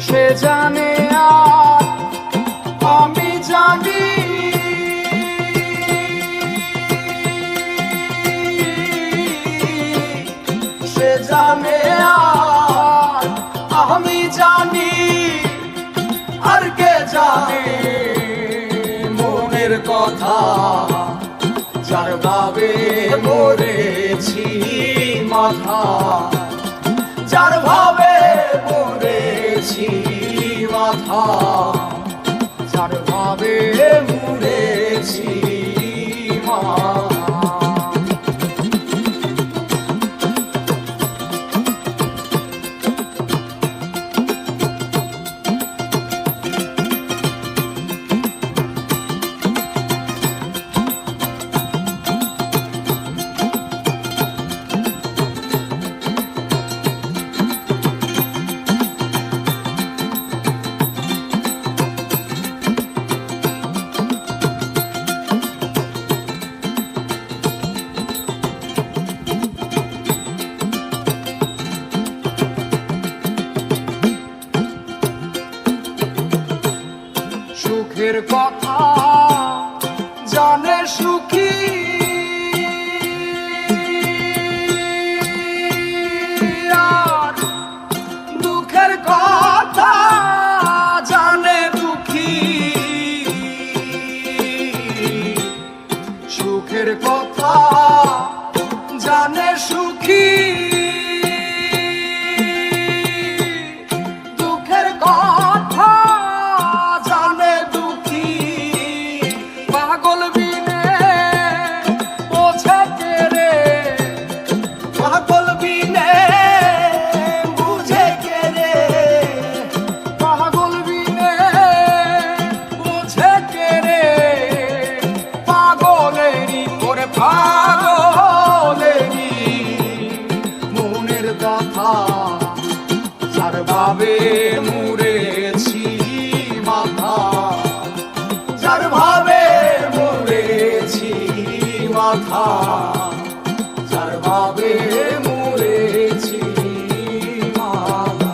সে জানে আর আমি জানি, সে জানে আর আমি জানি, আর কে জানে মনের কথা, যার ভাবে মরেছি মাথা, যার ভাবে মরেছি মাথা, যার ভাবে মরেছি মাথা। সুখের কথা জানে সুখী, আর দুঃখের কথা জানে দুঃখী। সুখের কথা জানে সুখী, দুঃখের কথা জানে দুঃখী। পাগল বিনে বোঝে কে রে, পাগল বিনে বুঝে কে রে, পাগল বিনে বুঝে কে রে। পাগলেরই করে পাগলেরই মনের কথা, যার ভাবে মরেছি মাথা, যার ভাবে মরেছি মাথা, যার ভাবে মরেছি মাথা।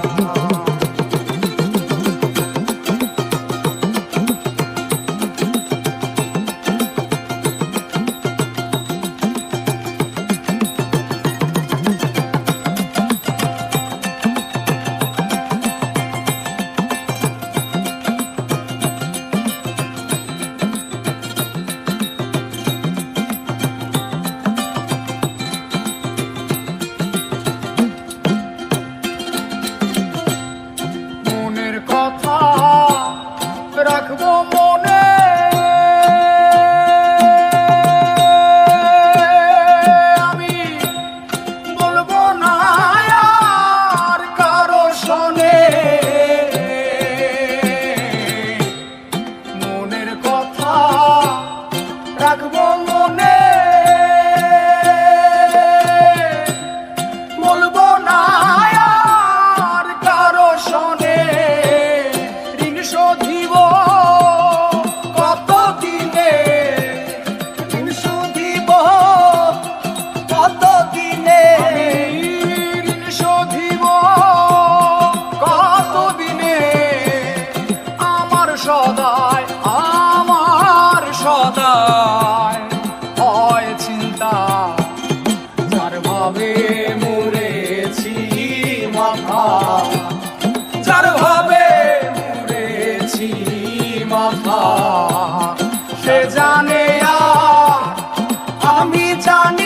মনের কথা রাখবো মনে, আমি বলবো না আর কারো শোনে। মনের কথা রাখবো মনে, বলবো না আর কারো শোনে। ঋণ শোধিব কত দিনে, ঋণ শোধিব কত দিনে, ঋণ শোধিব কত দিনে। আমার সদায় হয় চিন্তা, যার ভাবে মরেছি মাথা, যার ভাবে মরেছি মাথা। সে জানে আর আমি জানি,